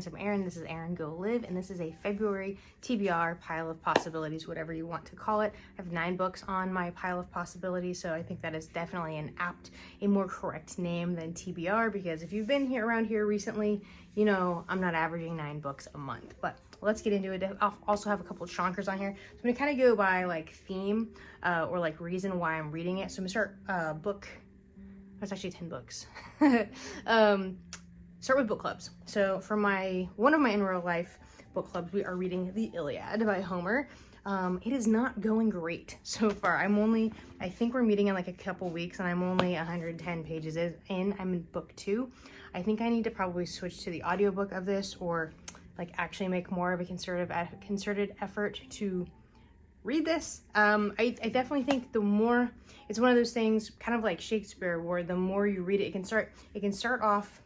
Friends. I'm Erin. This is Erin Go Live, and this is a February TBR pile of possibilities, whatever you want to call it. I have 9 books on my pile of possibilities, so I think that is definitely a more correct name than TBR, because if you've been here around here recently, you know I'm not averaging 9 books a month. But let's get into it. I'll also have a couple of chonkers on here. So I'm gonna kind of go by like theme or like reason why I'm reading it. So I'm gonna start book. That's actually 10 books. Start with book clubs. So for one of my in real life book clubs, we are reading The Iliad by Homer. It is not going great so far. I think we're meeting in like a couple weeks, and I'm only 110 pages in. I'm in book 2. I think I need to probably switch to the audiobook of this, or like actually make more of a concerted effort to read this. I definitely think it's one of those things, kind of like Shakespeare, where the more you read it, it can start off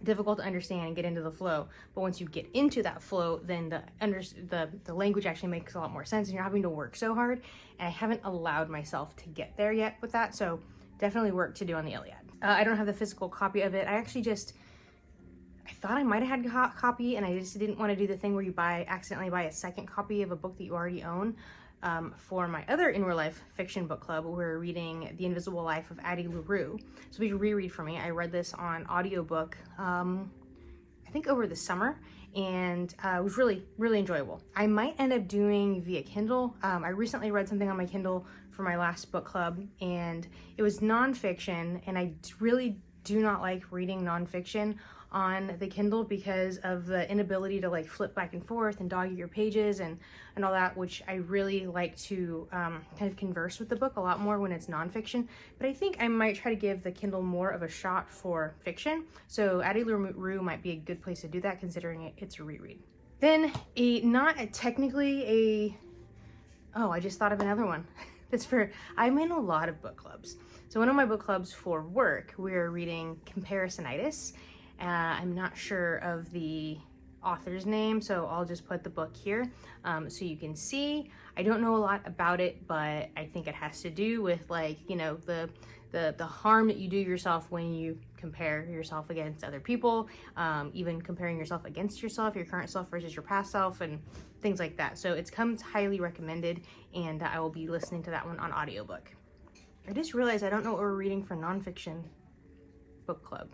difficult to understand and get into the flow, but once you get into that flow, then the language actually makes a lot more sense, and you're having to work so hard, and I haven't allowed myself to get there yet with that, so definitely work to do on the Iliad. I don't have the physical copy of it. I thought I might have had a copy, and I just didn't want to do the thing where you accidentally buy a second copy of a book that you already own. For my other in real life fiction book club, we're reading The Invisible Life of Addie LaRue. So we reread for me. I read this on audiobook, I think over the summer, and it was really, really enjoyable. I might end up doing via Kindle. I recently read something on my Kindle for my last book club, and it was nonfiction, and I really do not like reading nonfiction on the Kindle because of the inability to like flip back and forth and dog your pages and all that, which I really like to kind of converse with the book a lot more when it's nonfiction. But I think I might try to give the Kindle more of a shot for fiction. So Addie LaRue might be a good place to do that, considering it's a reread. Then I just thought of another one. I'm in a lot of book clubs. So one of my book clubs for work, we're reading Comparisonitis. I'm not sure of the author's name, so I'll just put the book here so you can see. I don't know a lot about it, but I think it has to do with, like, you know, the harm that you do yourself when you compare yourself against other people, even comparing yourself against yourself, your current self versus your past self, and things like that. So it's highly recommended, and I will be listening to that one on audiobook. I just realized I don't know what we're reading for nonfiction book club.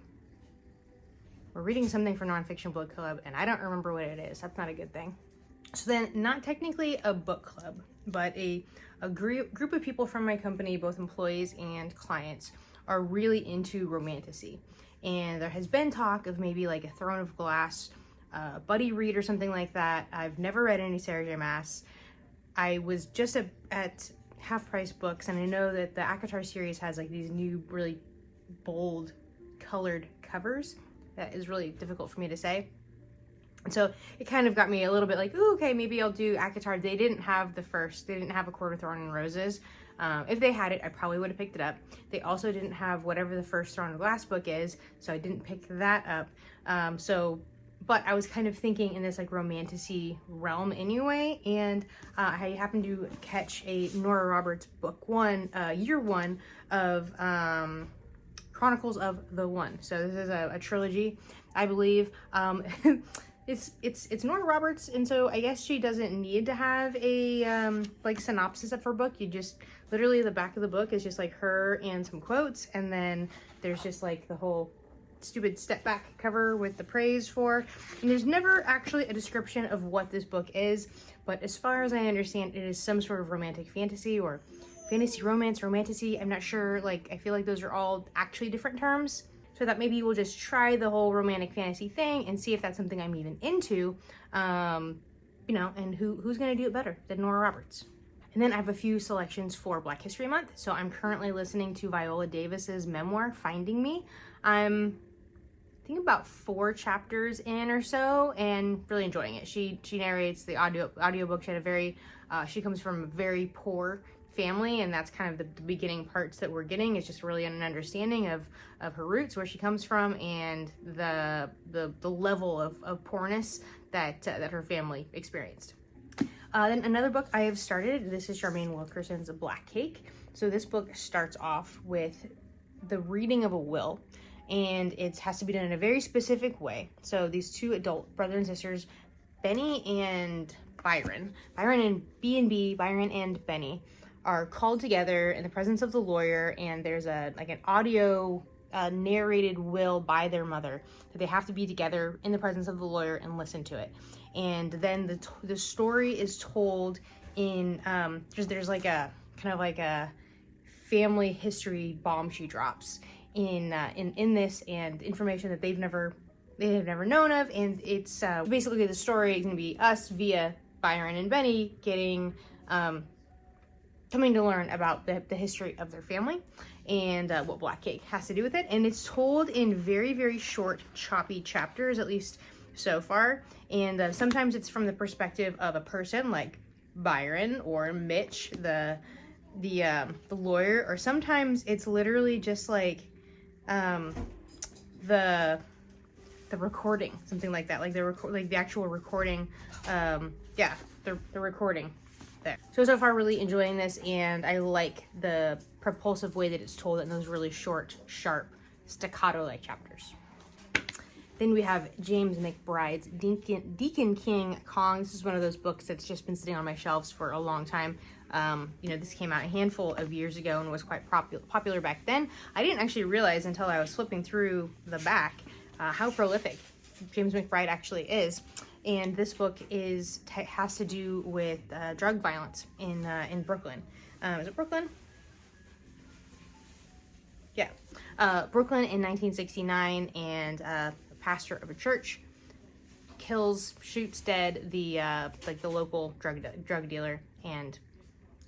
We're reading something for nonfiction book club, and I don't remember what it is. That's not a good thing. So then, not technically a book club, but a group of people from my company, both employees and clients, are really into romantasy. And there has been talk of maybe like a Throne of Glass buddy read or something like that. I've never read any Sarah J. Maas. I was just at Half Price Books, and I know that the ACOTAR series has like these new really bold colored covers. That is really difficult for me to say. And so it kind of got me a little bit like, ooh, okay, maybe I'll do ACOTAR. They didn't have A Court of Thorn and Roses. If they had it, I probably would have picked it up. They also didn't have whatever the first Throne of Glass book is, so I didn't pick that up. But I was kind of thinking in this like romantasy realm anyway, and I happened to catch a Nora Roberts book year one of Chronicles of the One. So this is a trilogy, I believe. It's Nora Roberts, and so I guess she doesn't need to have a like synopsis of her book. You just literally, the back of the book is just like her and some quotes, and then there's just like the whole stupid step back cover with the praise for, and there's never actually a description of what this book is, but as far as I understand, it is some sort of romantic fantasy or fantasy romance, romantasy. I'm not sure, like, I feel like those are all actually different terms. So that maybe we'll just try the whole romantic fantasy thing and see if that's something I'm even into, you know, and who's gonna do it better than Nora Roberts. And then I have a few selections for Black History Month. So I'm currently listening to Viola Davis's memoir, Finding Me. I'm, I think, about 4 chapters in or so, and really enjoying it. She narrates the audiobook. She comes from a very poor family, and that's kind of the beginning parts that we're getting. Is just really an understanding of her roots, where she comes from, and the level of poorness that her family experienced. Then another book I have started, this is Charmaine Wilkerson's Black Cake. So this book starts off with the reading of a will, and it has to be done in a very specific way. So these two adult brother and sisters, Benny and Byron and Benny are called together in the presence of the lawyer, and there's an audio narrated will by their mother that they have to be together in the presence of the lawyer and listen to it. And then the story is told in there's like a kind of like a family history bomb she drops in this, and information that they have never known of. And it's basically the story is going to be us via Byron and Benny getting coming to learn about the history of their family and what Black Cake has to do with it. And it's told in very, very short, choppy chapters, at least so far. And sometimes it's from the perspective of a person like Byron or Mitch, the lawyer, or sometimes it's literally just like the recording, something like that, like the actual recording. The recording there. So far really enjoying this, and I like the propulsive way that it's told in those really short, sharp, staccato like chapters. Then we have James McBride's Deacon King Kong. This is one of those books that's just been sitting on my shelves for a long time. This came out a handful of years ago and was quite popular back then. I didn't actually realize until I was flipping through the back how prolific James McBride actually is. And this book has to do with drug violence in Brooklyn. Is it Brooklyn? Yeah, Brooklyn in 1969, and the pastor of a church shoots dead the local drug dealer, and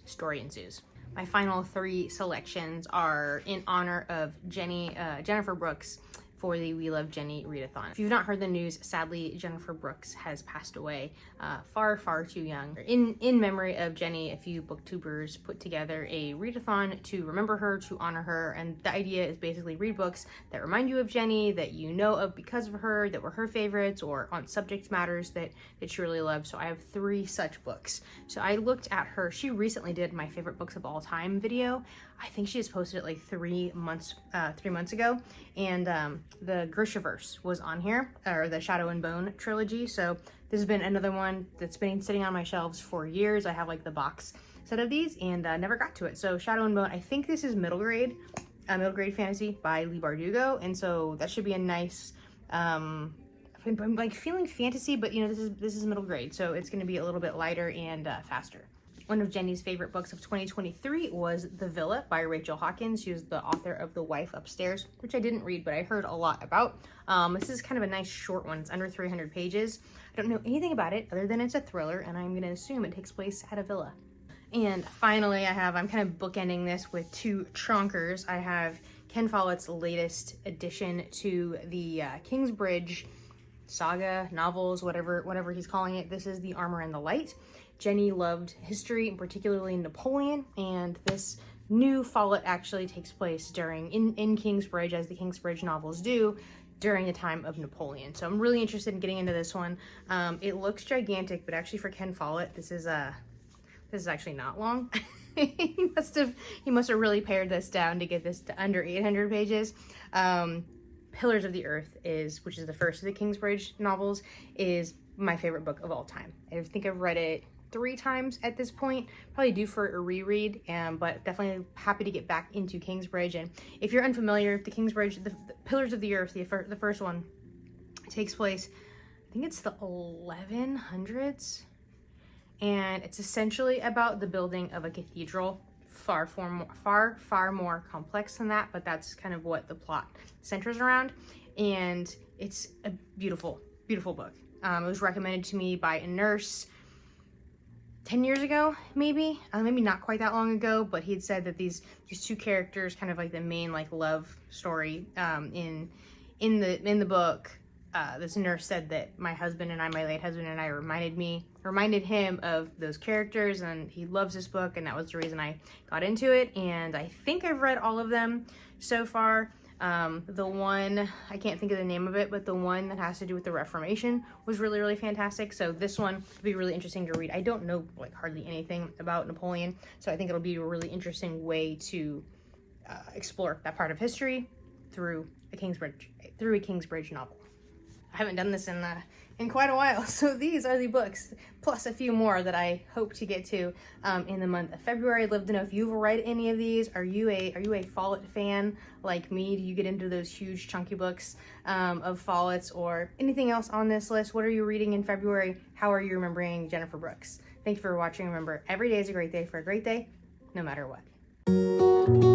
story ensues. My final three selections are in honor of Jennifer Brooks for the We Love Jenny readathon. If you've not heard the news, sadly, Jennifer Brooks has passed away far, far too young. In memory of Jenny, a few booktubers put together a readathon to remember her, to honor her, and the idea is basically read books that remind you of Jenny, that you know of because of her, that were her favorites, or on subject matters that she really loved. So I have 3 such books. So I looked at her. She recently did my favorite books of all time video. I think she just posted it like 3 months ago, and the Grishaverse was on here, or the Shadow and Bone trilogy. So this has been another one that's been sitting on my shelves for years. I have like the box set of these, and never got to it. So Shadow and Bone, I think this is middle grade fantasy by Leigh Bardugo, and so that should be a nice I'm like feeling fantasy, but this is middle grade, so it's going to be a little bit lighter and faster. One of Jenny's favorite books of 2023 was The Villa by Rachel Hawkins. She was the author of The Wife Upstairs, which I didn't read, but I heard a lot about. This is kind of a nice short one. It's under 300 pages. I don't know anything about it other than it's a thriller, and I'm going to assume it takes place at a villa. And finally, I'm kind of bookending this with 2 chonkers. I have Ken Follett's latest addition to the Kingsbridge saga, novels, whatever he's calling it. This is The Armor and the Light. Jenny loved history, and particularly Napoleon, and this new Follett actually takes place in Kingsbridge, as the Kingsbridge novels do, during the time of Napoleon. So I'm really interested in getting into this one. It looks gigantic, but actually for Ken Follett, this is actually not long. he must have really pared this down to get this to under 800 pages. Pillars of the Earth which is the first of the Kingsbridge novels, is my favorite book of all time. I think I've read it 3 times at this point, probably due for a reread, but definitely happy to get back into Kingsbridge. And if you're unfamiliar, the Kingsbridge, the Pillars of the Earth, the first one takes place, I think it's the 1100s, and it's essentially about the building of a cathedral. Far more complex than that, but that's kind of what the plot centers around, and it's a beautiful book. It was recommended to me by a nurse 10 years ago, maybe not quite that long ago, but he had said that these 2 characters, kind of like the main like love story in the book, this nurse said that my late husband and I reminded him of those characters, and he loves this book, and that was the reason I got into it. And I think I've read all of them so far. The one, I can't think of the name of it, but the one that has to do with the Reformation was really, really fantastic. So this one will be really interesting to read. I don't know like hardly anything about Napoleon, so I think it'll be a really interesting way to explore that part of history through a Kingsbridge novel. I haven't done this in quite a while, so these are the books, plus a few more that I hope to get to in the month of February. I'd love to know if you've read any of these. Are you a Follett fan like me? Do you get into those huge chunky books of Follett's or anything else on this list? What are you reading in February? How are you remembering Jennifer Brooks? Thank you for watching. Remember, every day is a great day for a great day, no matter what.